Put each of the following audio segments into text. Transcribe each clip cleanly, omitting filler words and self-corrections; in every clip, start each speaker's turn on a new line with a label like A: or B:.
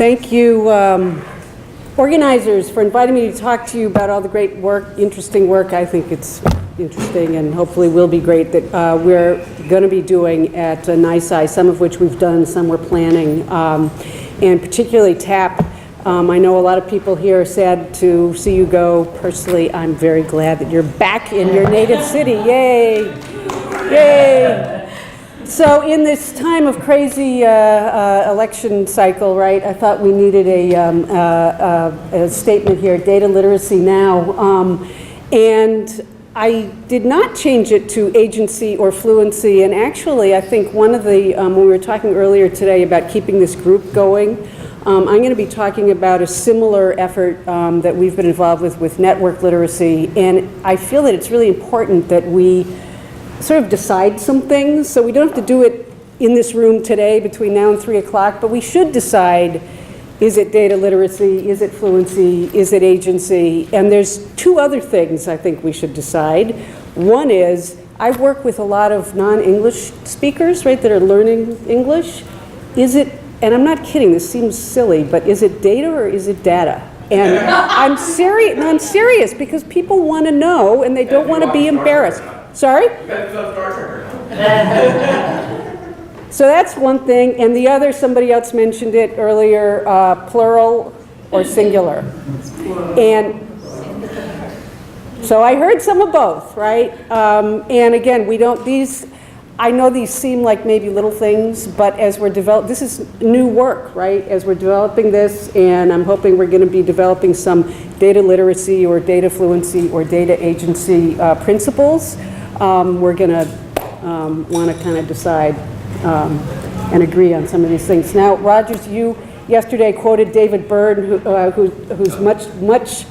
A: Thank you, organizers, for inviting me to talk to you about all the great work, interesting work. I think it's interesting and hopefully will be great that we're going to be doing at NYSCI, some of which we've done, some we're planning, and particularly TAP. I know a lot of people here are sad to see you go. Personally, I'm very glad that you're back in your native city. Yay! Yay! So in this time of crazy election cycle, right, I thought we needed a statement here, data literacy now. And I did not change it to agency or fluency. And actually, I think one of the, when we were talking earlier today about keeping this group going, I'm going to be talking about a similar effort that we've been involved with network literacy. And I feel that it's really important that we sort of decide some things. So we don't have to do it in this room today between now and 3 o'clock, but we should decide, is it data literacy, is it fluency, is it agency? And there's two other things I think we should decide. One is, I work with a lot of non-English speakers, right, that are learning English. Is it, and I'm not kidding, this seems silly, but is it data or is it data? And I'm serious because people want to know and they don't want to be embarrassed. Sorry? So that's one thing, and the other, somebody else mentioned it earlier, plural or singular. And so I heard some of both, right? And again, we don't, these, I know these seem like maybe little things, but as we're developing, this is new work, right? As we're developing this, and I'm hoping we're going to be developing some data literacy or data fluency or data agency principles. We're going to want to kind of decide and agree on some of these things. Now, Rogers, you yesterday quoted David Byrne, who's much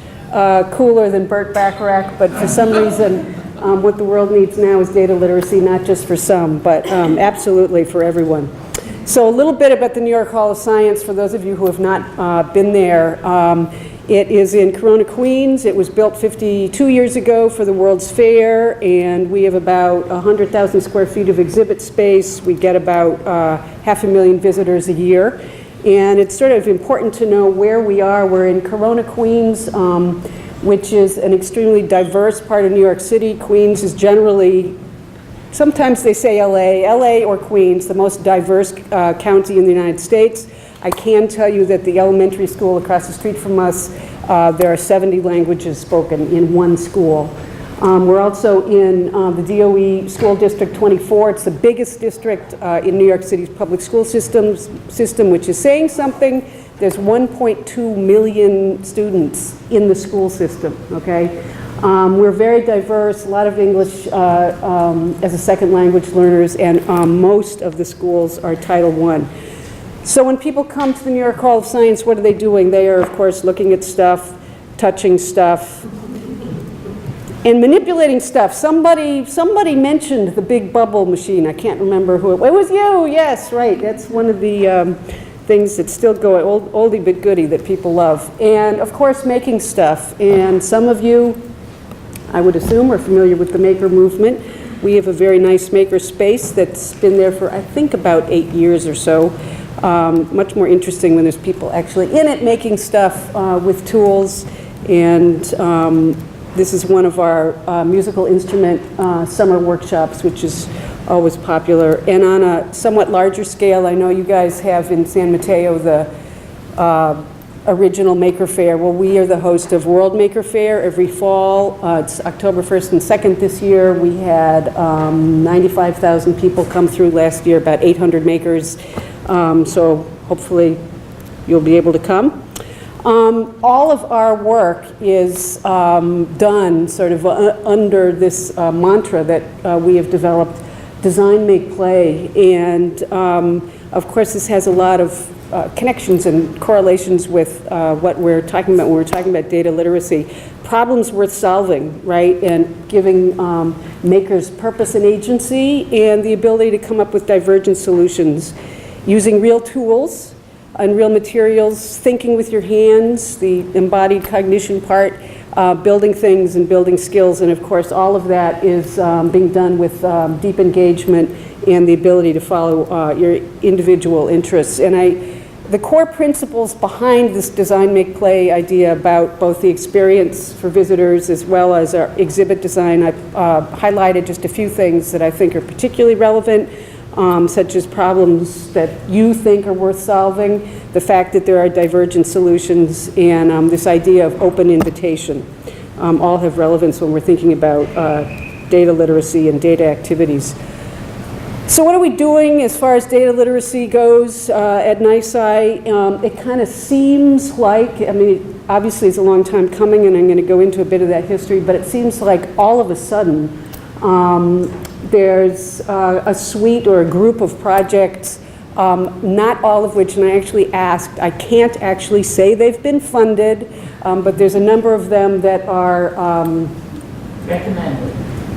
A: cooler than Burt Bacharach, but for some reason, what the world needs now is data literacy, not just for some, but absolutely for everyone. So a little bit about the New York Hall of Science, for those of you who have not been there. It is in Corona, Queens. It was built 52 years ago for the World's Fair, and we have about 100,000 square feet of exhibit space. We get about 500,000 visitors a year. And it's sort of important to know where we are. We're in Corona, Queens, which is an extremely diverse part of New York City. Queens is generally, sometimes they say LA or Queens, the most diverse county in the United States. I can tell you that the elementary school across the street from us, there are 70 languages spoken in one school. We're also in the DOE School District 24. It's the biggest district in New York City's public school system, which is saying something. There's 1.2 million students in the school system, okay? We're very diverse, a lot of English as a second language learners, and most of the schools are Title I. So when people come to the New York Hall of Science, what are they doing? They are, of course, looking at stuff, touching stuff, and manipulating stuff. Somebody mentioned the big bubble machine. I can't remember who it was. You, yes, right. That's one of the things that still go, oldie but goodie, that people love. And of course, making stuff. And some of you, I would assume, are familiar with the maker movement. We have a very nice maker space that's been there for, I think, about 8 years or so. Much more interesting when there's people actually in it making stuff with tools. And this is one of our musical instrument summer workshops, which is always popular. And on a somewhat larger scale, I know you guys have in San Mateo the original Maker Fair. Well, we are the host of World Maker Fair every fall. It's October 1st and 2nd this year. We had 95,000 people come through last year, about 800 makers. So hopefully you'll be able to come. All of our work is done sort of under this mantra that we have developed, design, make, play. And of course this has a lot of connections and correlations with what we're talking about when we're talking about data literacy. Problems worth solving, right? And giving makers purpose and agency and the ability to come up with divergent solutions. Using real tools and real materials, thinking with your hands, the embodied cognition part, building things and building skills. And of course, all of that is being done with deep engagement and the ability to follow your individual interests. And the core principles behind this design, make, play idea about both the experience for visitors as well as our exhibit design, I've highlighted just a few things that I think are particularly relevant, such as problems that you think are worth solving, the fact that there are divergent solutions, and this idea of open invitation. All have relevance when we're thinking about data literacy and data activities. So what are we doing as far as data literacy goes at NYSCI? It kind of seems like, I mean, obviously it's a long time coming, and I'm going to go into a bit of that history, but it seems like all of a sudden there's a suite or a group of projects, not all of which, and I actually asked, I can't actually say they've been funded, but there's a number of them that are
B: recommended.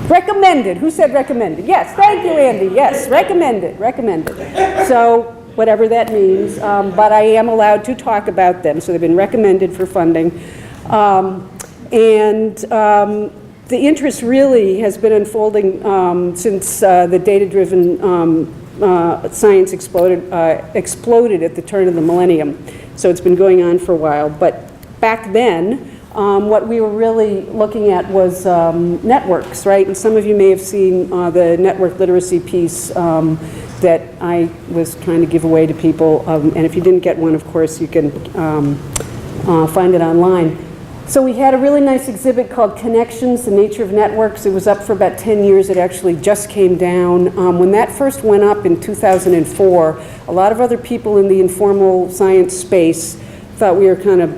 A: Recommended. Who said recommended? Yes, thank you, Andy. Yes, recommended, recommended. So whatever that means, but I am allowed to talk about them. So they've been recommended for funding. The interest really has been unfolding since the data-driven science exploded at the turn of the millennium. So it's been going on for a while. But back then, what we were really looking at was networks, right? And some of you may have seen the network literacy piece that I was trying to give away to people. And if you didn't get one, of course, you can find it online. So we had a really nice exhibit called Connections, the Nature of Networks. It was up for about 10 years. It actually just came down. When that first went up in 2004, a lot of other people in the informal science space thought we were kind of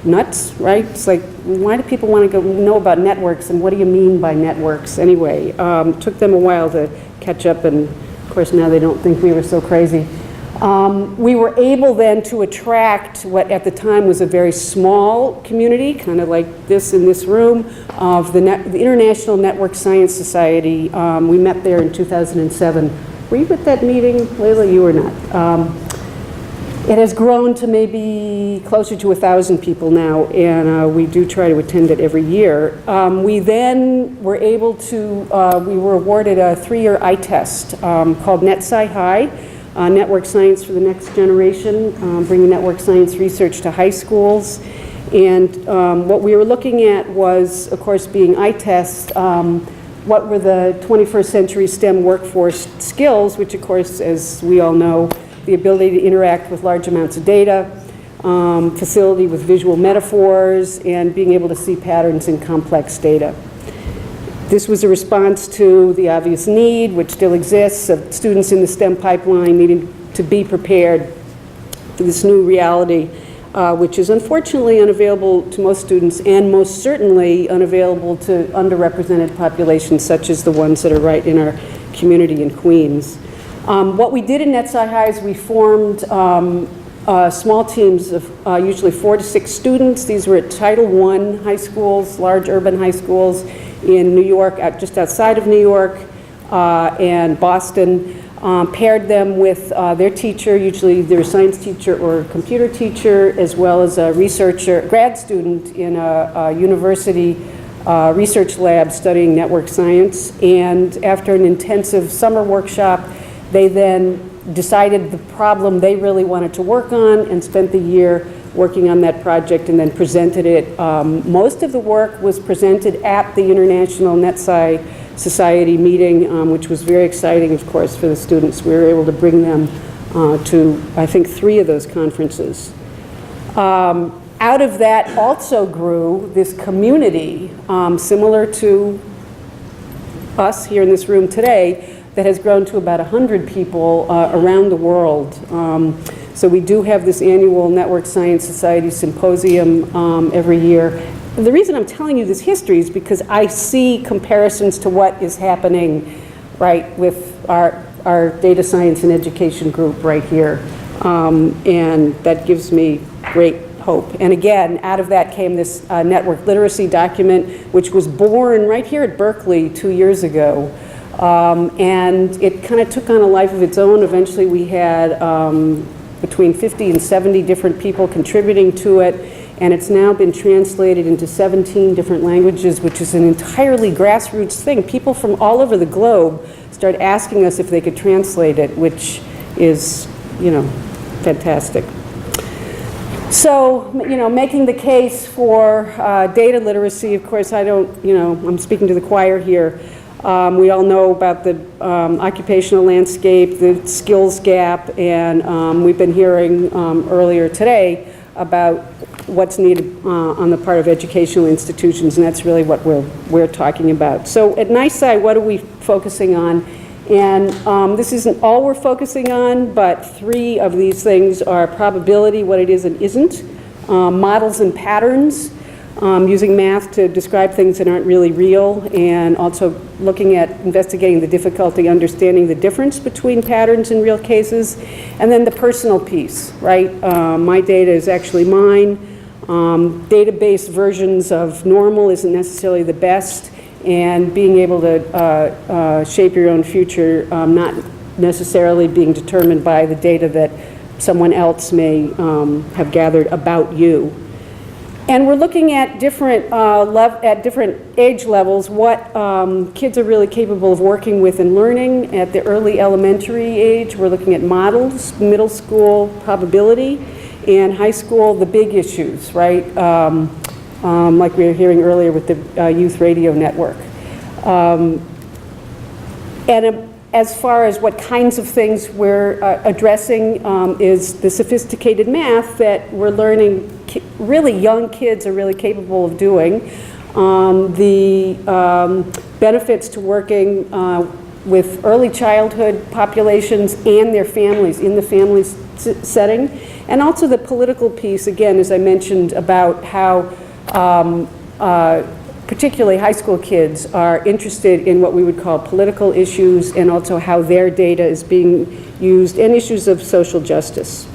A: nuts, right? It's like, why do people want to go know about networks, and what do you mean by networks anyway? Took them a while to catch up, and of course now they don't think we were so crazy. We were able then to attract what at the time was a very small community, kind of like this in this room, of the International Network Science Society. We met there in 2007. Were you at that meeting, Layla? You were not. It has grown to maybe closer to 1,000 people now, and we do try to attend it every year. We then were able to, we were awarded a 3-year I-test called NetSci High, Network Science for the Next Generation, bringing network science research to high schools. And what we were looking at was, of course, being I-tests, what were the 21st century STEM workforce skills, which of course, as we all know, the ability to interact with large amounts of data, facility with visual metaphors, and being able to see patterns in complex data. This was a response to the obvious need, which still exists, of students in the STEM pipeline needing to be prepared for this new reality, which is unfortunately unavailable to most students, and most certainly unavailable to underrepresented populations such as the ones that are right in our community in Queens. What we did in NetSci High is we formed small teams of usually 4 to 6 students. These were at Title I high schools, large urban high schools in New York, just outside of New York, and Boston. Paired them with their teacher, usually their science teacher or computer teacher, as well as a researcher, grad student in a university research lab studying network science. And after an intensive summer workshop, they then decided the problem they really wanted to work on and spent the year working on that project and then presented it. Most of the work was presented at the International NetSci Society meeting, which was very exciting, of course, for the students. We were able to bring them to, I think, 3 of those conferences. Out of that also grew this community, similar to us here in this room today, that has grown to about 100 people around the world. So we do have this annual Network Science Society Symposium every year. And the reason I'm telling you this history is because I see comparisons to what is happening, right, with our data science and education group right here. And that gives me great hope. And again, out of that came this network literacy document, which was born right here at Berkeley 2 years ago. And it kind of took on a life of its own. Eventually we had between 50 and 70 different people contributing to it, and it's now been translated into 17 different languages, which is an entirely grassroots thing. People from all over the globe start asking us if they could translate it, which is, you know, fantastic. So, making the case for data literacy, of course, I'm speaking to the choir here. We all know about the occupational landscape, the skills gap, and we've been hearing earlier today about what's needed on the part of educational institutions, and that's really what we're talking about. So at NYSCI, what are we focusing on? And this isn't all we're focusing on, but 3 of these things are probability, what it is and isn't, models and patterns, using math to describe things that aren't really real, and also looking at investigating the difficulty understanding the difference between patterns and real cases, and then the personal piece, right? My data is actually mine. Database versions of normal isn't necessarily the best, and being able to shape your own future, not necessarily being determined by the data that someone else may have gathered about you. And we're looking at different age levels, what kids are really capable of working with and learning. At the early elementary age, we're looking at models, middle school, probability, and high school, the big issues, right? Like we were hearing earlier with the youth radio network. As far as what kinds of things we're addressing is the sophisticated math that we're learning really young kids are really capable of doing. The benefits to working with early childhood populations and their families, in the family setting. And also the political piece, again, as I mentioned, about how particularly high school kids are interested in what we would call political issues, and also how their data is being used, and issues of social justice.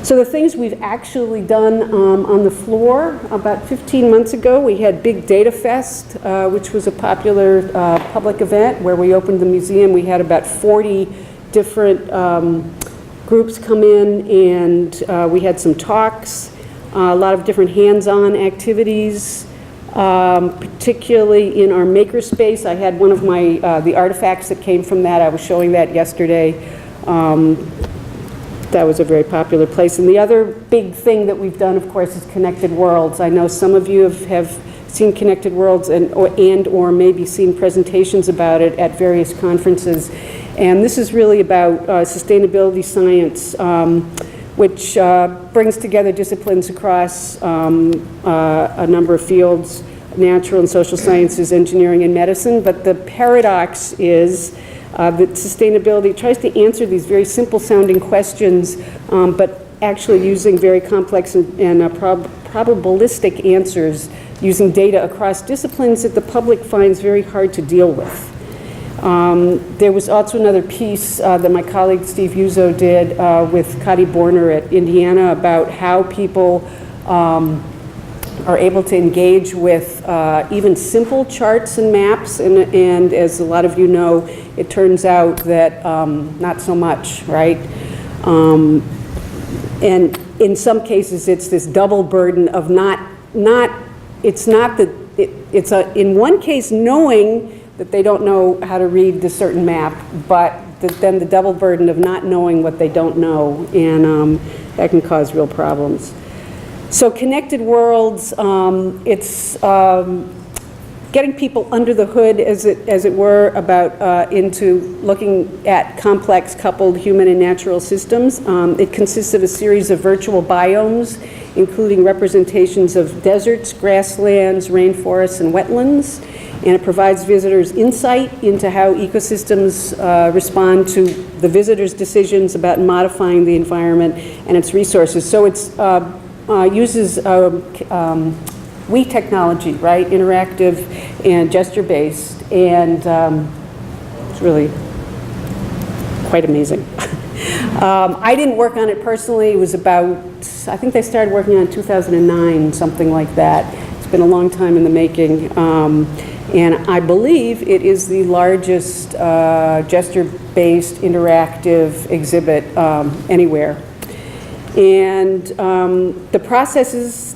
A: So the things we've actually done on the floor, about 15 months ago, we had Big Data Fest, which was a popular public event where we opened the museum. We had about 40 different groups come in, and we had some talks, a lot of different hands-on activities. Particularly in our makerspace. I had one of my, the artifacts that came from that, I was showing that yesterday. That was a very popular place. And the other big thing that we've done, of course, is Connected Worlds. I know some of you have seen Connected Worlds or maybe seen presentations about it at various conferences. And this is really about sustainability science, which brings together disciplines across a number of fields, natural and social sciences, engineering, and medicine. But the paradox is that sustainability tries to answer these very simple sounding questions, but actually using very complex and probabilistic answers, using data across disciplines that the public finds very hard to deal with. There was also another piece that my colleague Steve Uzo did with Kati Borner at Indiana about how people are able to engage with even simple charts and maps, and as a lot of you know, it turns out that not so much, right? And in some cases, it's this double burden of it's in one case knowing that they don't know how to read the certain map, but then the double burden of not knowing what they don't know, and that can cause real problems. So Connected Worlds, it's getting people under the hood, as it were, about into looking at complex coupled human and natural systems. It consists of a series of virtual biomes, including representations of deserts, grasslands, rainforests, and wetlands. And it provides visitors insight into how ecosystems respond to the visitors' decisions about modifying the environment and its resources. So it uses WE technology, right? Interactive and gesture-based, and it's really quite amazing. I didn't work on it personally. It was about, I think they started working on it in 2009, something like that. It's been a long time in the making. And I believe it is the largest gesture-based interactive exhibit anywhere. And the processes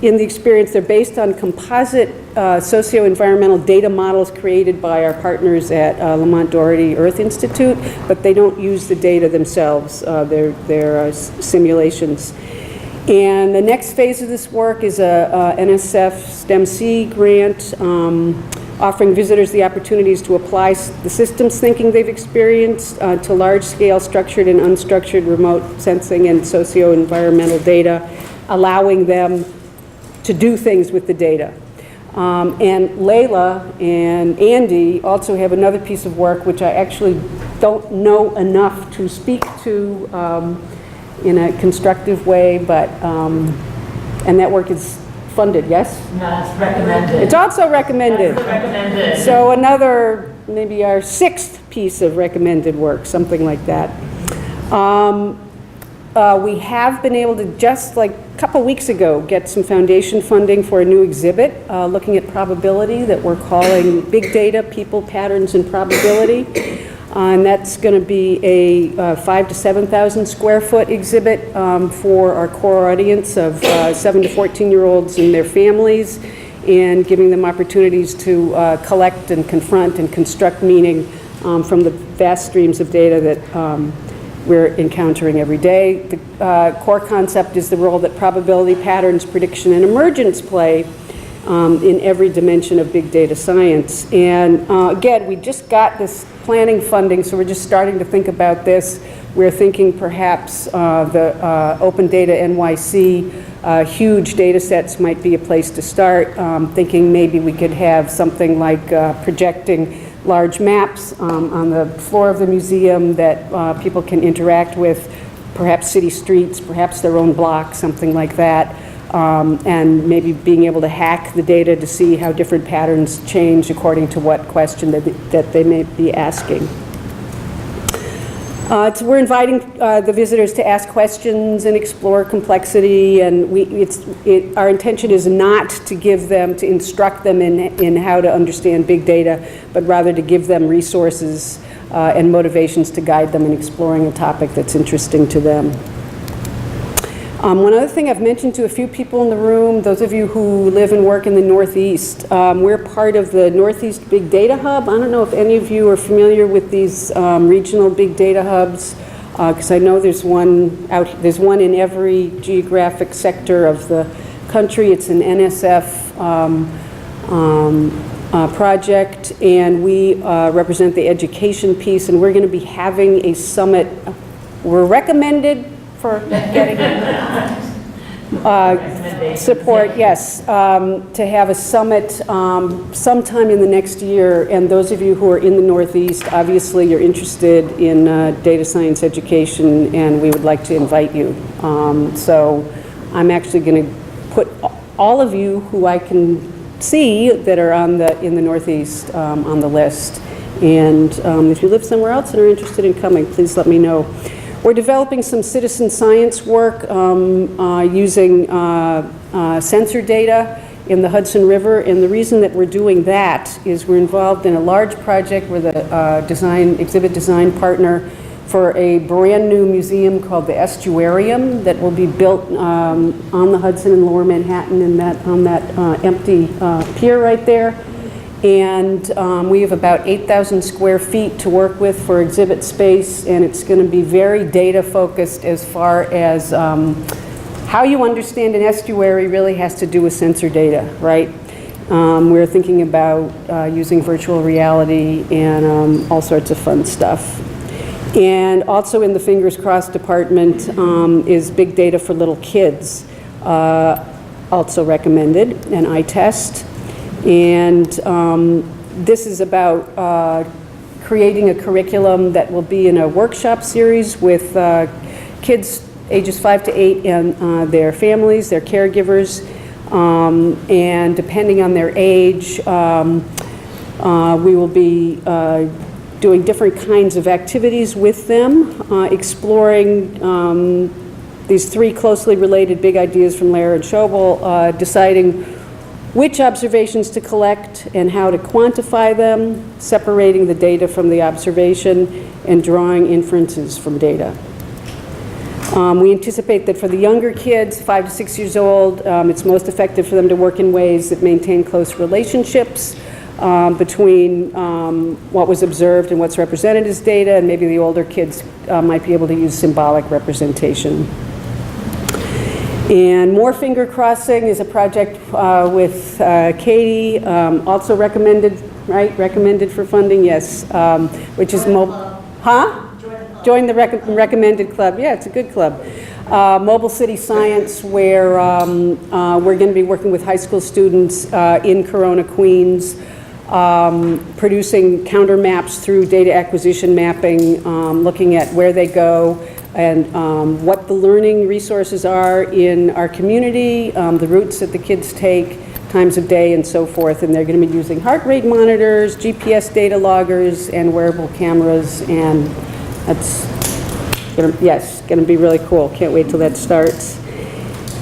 A: in the experience, they're based on composite socio-environmental data models created by our partners at Lamont Doherty Earth Institute, but they don't use the data themselves. They're simulations. And the next phase of this work is a NSF STEM-C grant, offering visitors the opportunities to apply the systems thinking they've experienced to large-scale structured and unstructured remote sensing and socio-environmental data, allowing them to do things with the data. And Layla and Andy also have another piece of work which I actually don't know enough to speak to in a constructive way, but, and that work is funded, yes?
B: No, it's recommended.
A: It's also recommended.
B: That's recommended.
A: So another, maybe our 6th piece of recommended work, something like that. We have been able to, just like a couple weeks ago, get some foundation funding for a new exhibit looking at probability that we're calling Big Data, People, Patterns, and Probability. And that's going to be a 5,000 to 7,000 square foot exhibit for our core audience of 7 to 14-year-olds and their families, and giving them opportunities to collect and confront and construct meaning from the vast streams of data that we're encountering every day. The core concept is the role that probability, patterns, prediction, and emergence play in every dimension of big data science. And again, we just got this planning funding, so we're just starting to think about this. We're thinking perhaps the Open Data NYC huge data sets might be a place to start, thinking maybe we could have something like projecting large maps on the floor of the museum that people can interact with, perhaps city streets, perhaps their own block, something like that. And maybe being able to hack the data to see how different patterns change according to what question that they may be asking. So we're inviting the visitors to ask questions and explore complexity, and our intention is not to give them, to instruct them in how to understand big data, but rather to give them resources and motivations to guide them in exploring a topic that's interesting to them. One other thing I've mentioned to a few people in the room, those of you who live and work in the Northeast, we're part of the Northeast Big Data Hub. I don't know if any of you are familiar with these regional big data hubs, because I know there's one in every geographic sector of the country. It's an NSF project, and we represent the education piece, and we're going to be having a summit. We're recommended for getting support, yes, to have a summit sometime in the next year. And those of you who are in the Northeast, obviously you're interested in data science education, and we would like to invite you. So I'm actually going to put all of you who I can see that are in the Northeast on the list. And if you live somewhere else and are interested in coming, please let me know. We're developing some citizen science work using sensor data in the Hudson River, and the reason that we're doing that is we're involved in a large project with a exhibit design partner for a brand new museum called the Estuarium that will be built on the Hudson in Lower Manhattan on that empty pier right there. And we have about 8,000 square feet to work with for exhibit space, and it's going to be very data focused as far as how you understand an estuary really has to do with sensor data, right? We're thinking about using virtual reality and all sorts of fun stuff. And also in the Fingers Crossed department is big data for little kids, also recommended, an eye test. And this is about creating a curriculum that will be in a workshop series with kids ages 5 to 8 and their families, their caregivers, and depending on their age, we will be doing different kinds of activities with them, exploring these 3 closely related big ideas from Lehrer and Schobel, deciding which observations to collect and how to quantify them, separating the data from the observation, and drawing inferences from data. We anticipate that for the younger kids, 5 to 6 years old, it's most effective for them to work in ways that maintain close relationships between what was observed and what's represented as data, and maybe the older kids might be able to use symbolic representation. And More Finger Crossing is a project with Katie, also recommended, right? Recommended for funding, yes, which is Join the recommended club. Yeah, it's a good club. Mobile City Science, where we're going to be working with high school students in Corona, Queens, producing counter maps through data acquisition mapping, looking at where they go and what the learning resources are in our community, the routes that the kids take, times of day, and so forth. And they're going to be using heart rate monitors, GPS data loggers, and wearable cameras. And that's going to be really cool. Can't wait till that starts.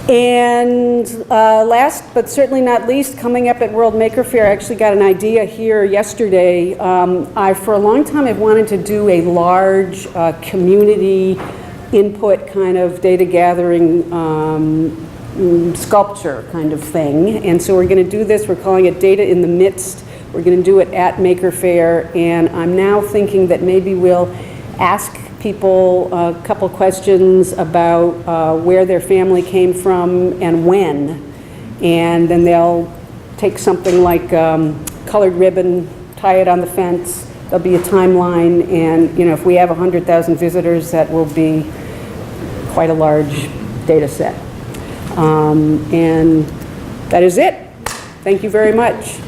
A: And last but certainly not least, coming up at World Maker Faire, I actually got an idea here yesterday. I, for a long time, have wanted to do a large community input kind of data gathering sculpture kind of thing. And so we're going to do this. We're calling it Data in the Midst. We're going to do it at Maker Faire. And I'm now thinking that maybe we'll ask people a couple questions about where their family came from and when. And then they'll take something like colored ribbon, tie it on the fence. There'll be a timeline. And, you know, if we have 100,000 visitors, that will be quite a large data set. And that is it. Thank you very much.